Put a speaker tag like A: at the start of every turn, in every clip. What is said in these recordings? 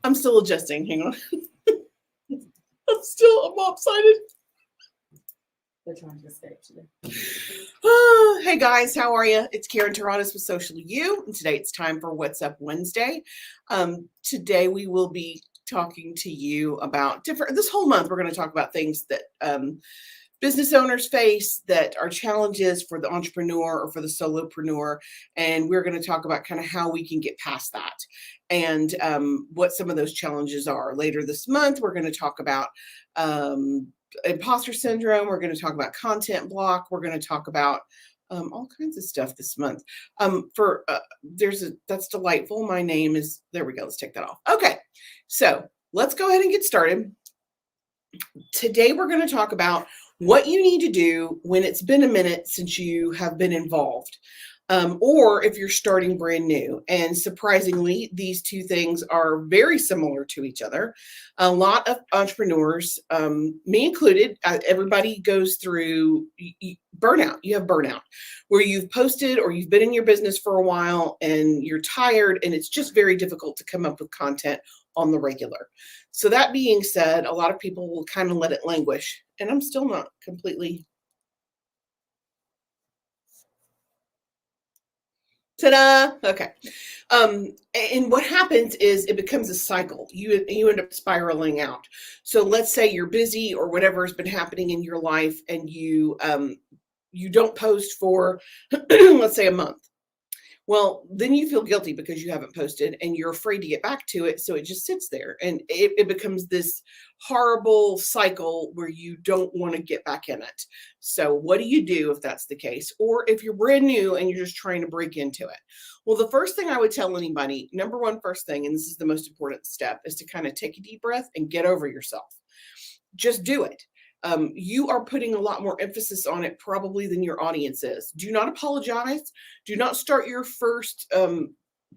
A: I'm still adjusting. Hang on. I'm lopsided.
B: They're trying to escape today.
A: Hey guys, how are you? It's Karen Taradas with Social You, and today it's time for What's Up Wednesday. Today we will be talking to you about this whole month we're going to talk about things that business owners face that are challenges for the entrepreneur or for the solopreneur, and we're going to talk about kind of how we can get past that and what some of those challenges are. Later this month, we're going to talk about imposter syndrome. We're going to talk about content block. We're going to talk about all kinds of stuff this month. That's delightful. My name is, there we go. Let's take that off. Okay. So let's go ahead and get started. Today, we're going to talk about what you need to do when it's been a minute since you have been involved, or if you're starting brand new. And surprisingly, these two things are very similar to each other. A lot of entrepreneurs, me included, everybody goes through burnout. You have burnout where you've posted or you've been in your business for a while and you're tired, and it's just very difficult to come up with content on the regular. So that being said, a lot of people will kind of let it languish, and I'm still not completely. Ta-da! Okay. And what happens is it becomes a cycle. You end up spiraling out. So let's say you're busy or whatever has been happening in your life, and you don't post for, let's say, a month. Well, then you feel guilty because you haven't posted and you're afraid to get back to it. So it just sits there, and it becomes this horrible cycle where you don't want to get back in it. So what do you do if that's the case? Or if you're brand new and you're just trying to break into it? Well, the first thing I would tell anybody, number one, first thing, and this is the most important step, is to kind of take a deep breath and get over yourself. Just do it. You are putting a lot more emphasis on it probably than your audience is. Do not apologize. Do not start your first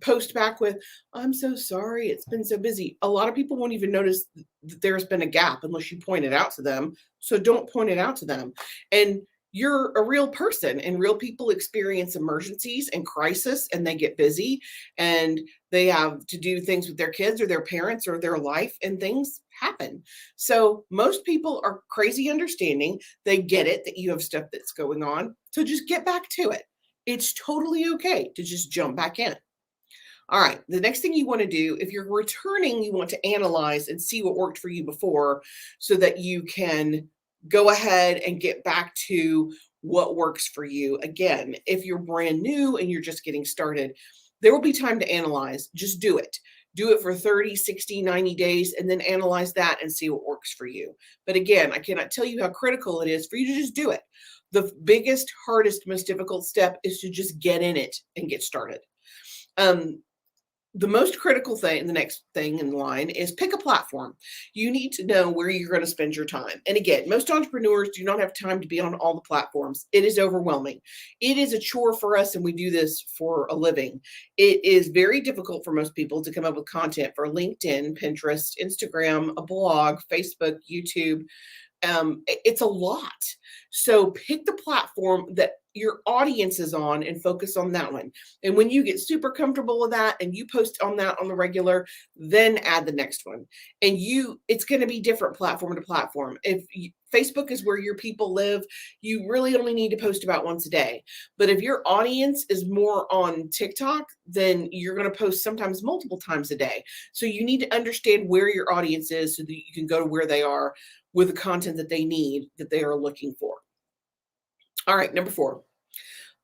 A: post back with, I'm so sorry, it's been so busy. A lot of people won't even notice that there's been a gap unless you point it out to them. So don't point it out to them. And you're a real person, and real people experience emergencies and crisis, and they get busy, and they have to do things with their kids or their parents or their life, and things happen. So most people are crazy understanding. They get it that you have stuff that's going on. So just get back to it. It's totally okay to just jump back in. All right. The next thing you want to do, if you're returning, you want to analyze and see what worked for you before so that you can go ahead and get back to what works for you. Again, if you're brand new and you're just getting started, there will be time to analyze. Just do it. Do it for 30, 60, 90 days, and then analyze that and see what works for you. But again, I cannot tell you how critical it is for you to just do it. The biggest, hardest, most difficult step is to just get in it and get started. The most critical thing, the next thing in line, is pick a platform. You need to know where you're going to spend your time. And again, most entrepreneurs do not have time to be on all the platforms. It is overwhelming. It is a chore for us, and we do this for a living. It is very difficult for most people to come up with content for LinkedIn, Pinterest, Instagram, a blog, Facebook, YouTube. It's a lot. So pick the platform that your audience is on and focus on that one. And when you get super comfortable with that and you post on that on the regular, then add the next one. And it's going to be different platform to platform. Facebook is where your people live, you really only need to post about once a day. But if your audience is more on TikTok, then you're going to post sometimes multiple times a day. So you need to understand where your audience is so that you can go to where they are with the content that they need, that they are looking for. All right, number 4.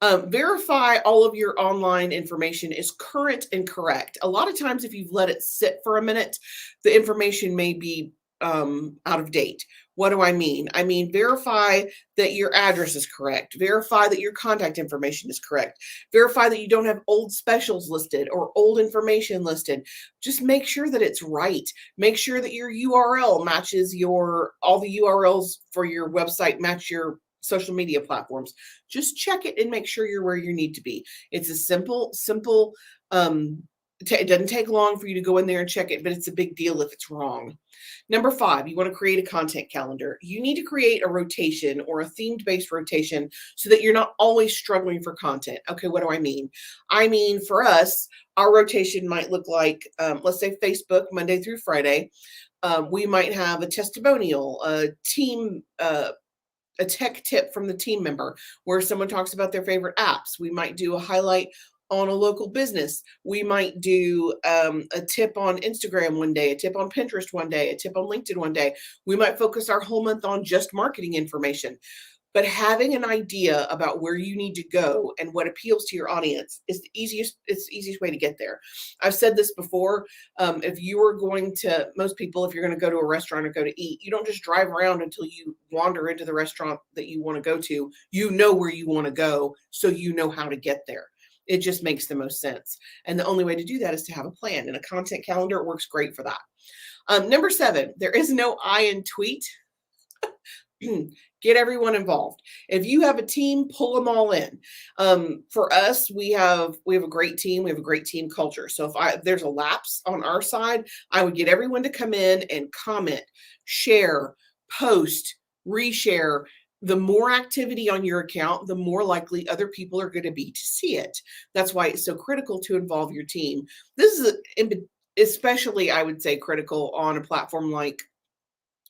A: Verify all of your online information is current and correct. A lot of times, if you've let it sit for a minute, the information may be out of date. What do I mean? I mean, verify that your address is correct. Verify that your contact information is correct. Verify that you don't have old specials listed or old information listed. Just make sure that it's right. Make sure that your URL matches all the URLs for your website match your social media platforms. Just check it and make sure you're where you need to be. It's a simple, it doesn't take long for you to go in there and check it, but it's a big deal if it's wrong. Number 5, you want to create a content calendar. You need to create a rotation or a themed-based rotation so that you're not always struggling for content. Okay, what do I mean? I mean, for us, Our rotation might look like, let's say Facebook, Monday through Friday. We might have a testimonial, a team, a tech tip from the team member where someone talks about their favorite apps. We might do a highlight on a local business. We might do a tip on Instagram one day, a tip on Pinterest one day, a tip on LinkedIn one day. We might focus our whole month on just marketing information. But having an idea about where you need to go and what appeals to your audience is it's the easiest way to get there. I've said this before. If you are going to, most people, if you're going to go to a restaurant or go to eat, you don't just drive around until you wander into the restaurant that you want to go to. You know where you want to go, so you know how to get there. It just makes the most sense. And the only way to do that is to have a plan, and a content calendar works great for that. Number 7, there is no I in tweet. Get everyone involved. If you have a team, pull them all in. For us, we have a great team. We have a great team culture. So if there's a lapse on our side, I would get everyone to come in and comment, share, post, reshare. The more activity on your account, the more likely other people are going to be to see it. That's why it's so critical to involve your team. This is especially, I would say, critical on a platform like,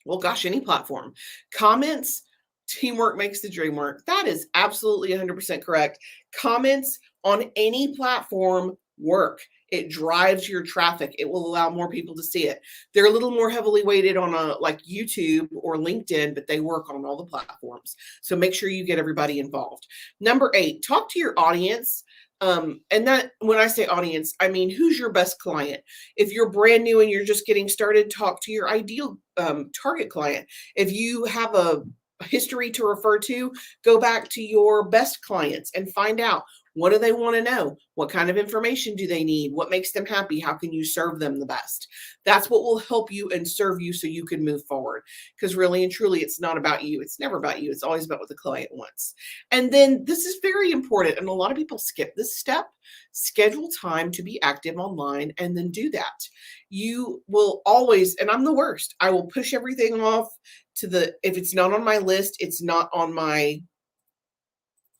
A: well, gosh, any platform. Comments, teamwork makes the dream work. That is absolutely 100% correct. Comments on any platform work. It drives your traffic. It will allow more people to see it. They're a little more heavily weighted on like YouTube or LinkedIn, but they work on all the platforms. So make sure you get everybody involved. Number 8, talk to your audience. And that, when I say audience, I mean, who's your best client? If you're brand new and you're just getting started, talk to your ideal target client. If you have a history to refer to, go back to your best clients and find out, what do they want to know? What kind of information do they need? What makes them happy? How can you serve them the best? That's what will help you and serve you so you can move forward. Because really and truly, it's not about you. It's never about you. It's always about what the client wants. And then this is very important, and a lot of people skip this step. Schedule time to be active online and then do that. You will always, and I'm the worst, I will push everything off to if it's not on my list, it's not on my,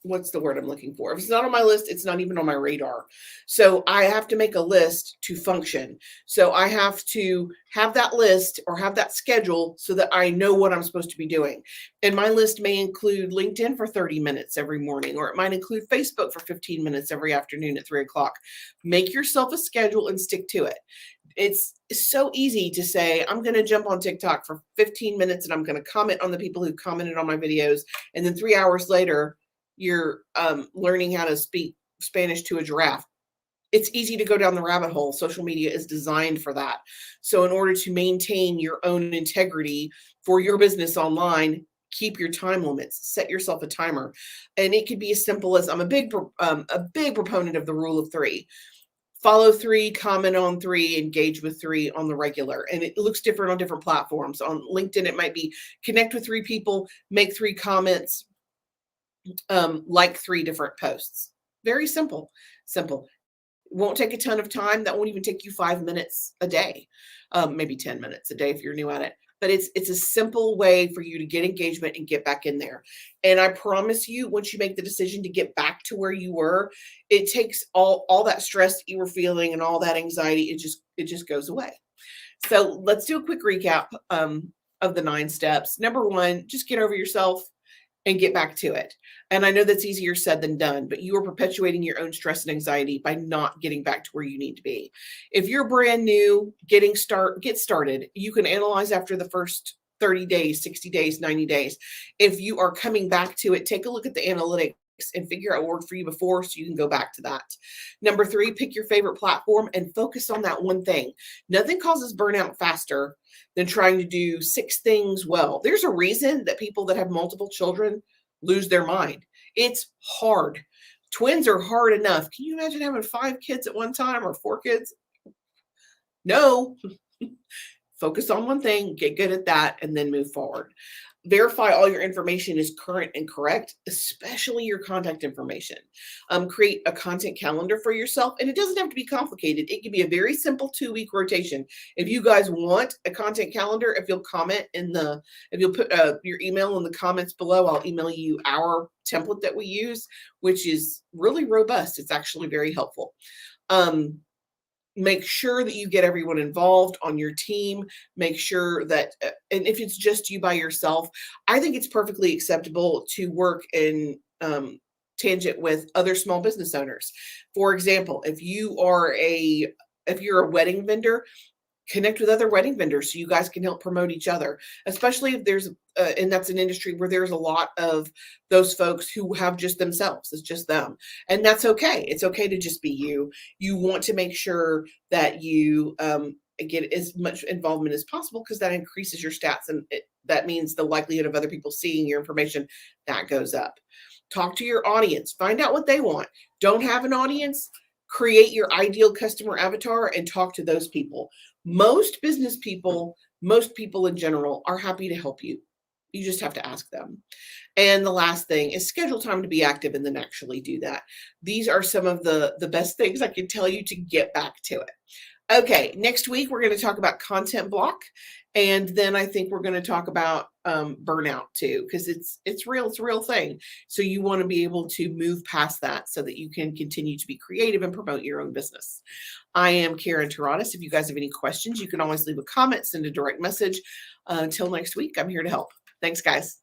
A: what's the word I'm looking for? If it's not on my list, it's not even on my radar. So I have to make a list to function. So I have to have that list or have that schedule so that I know what I'm supposed to be doing. And my list may include LinkedIn for 30 minutes every morning, or it might include Facebook for 15 minutes every afternoon at 3 o'clock. Make yourself a schedule and stick to it. It's so easy to say, I'm going to jump on TikTok for 15 minutes and I'm going to comment on the people who commented on my videos. And then 3 hours later, you're learning how to speak Spanish to a giraffe. It's easy to go down the rabbit hole. Social media is designed for that. So in order to maintain your own integrity for your business online, keep your time limits, set yourself a timer. And it could be as simple as, I'm a big proponent of the rule of 3. Follow 3, comment on 3, engage with 3 on the regular. And it looks different on different platforms. On LinkedIn, it might be connect with 3 people, make 3 comments, like 3 different posts. Very simple. Won't take a ton of time. That won't even take you 5 minutes a day, maybe 10 minutes a day if you're new at it. But it's a simple way for you to get engagement and get back in there. And I promise you, once you make the decision to get back to where you were, it takes all that stress that you were feeling and all that anxiety. It just goes away. So let's do a quick recap of the 9 steps. Number 1, just get over yourself and get back to it. And I know that's easier said than done, but you are perpetuating your own stress and anxiety by not getting back to where you need to be. If you're brand new, get started. You can analyze after the first 30 days, 60 days, 90 days. If you are coming back to it, take a look at the analytics and figure out what worked for you before so you can go back to that. Number 3, pick your favorite platform and focus on that one thing. Nothing causes burnout faster than trying to do 6 things well. There's a reason that people that have multiple children lose their mind. It's hard. Twins are hard enough. Can you imagine having 5 kids at one time or 4 kids? No. Focus on one thing, get good at that, and then move forward. Verify all your information is current and correct, especially your contact information. Create a content calendar for yourself, and it doesn't have to be complicated. It can be a very simple 2-week rotation. If you guys want a content calendar, if you'll put your email in the comments below, I'll email you our template that we use, which is really robust. It's actually very helpful. make sure that you get everyone involved on your team. Make sure that, and if it's just you by yourself, I think it's perfectly acceptable to work in tangent with other small business owners. For example, if you're a wedding vendor, connect with other wedding vendors so you guys can help promote each other, especially if there's and that's an industry where there's a lot of those folks who have just themselves. It's just them, and that's okay. It's okay to just be you. You want to make sure that you get as much involvement as possible, because that increases your stats, and that means the likelihood of other people seeing your information that goes up. Talk to your audience, find out what they want. Don't have an audience, create your ideal customer avatar and talk to those people. Most business people, most people in general, are happy to help you. You just have to ask them. And the last thing is schedule time to be active and then actually do that. These are some of the best things I can tell you to get back to it. Okay, next week we're going to talk about content block, and then I think we're going to talk about burnout too, because it's real. It's a real thing. So you want to be able to move past that so that you can continue to be creative and promote your own business. I am Karen Taranis. If you guys have any questions, you can always leave a comment, send a direct message. Until next week, I'm here to help. Thanks, guys.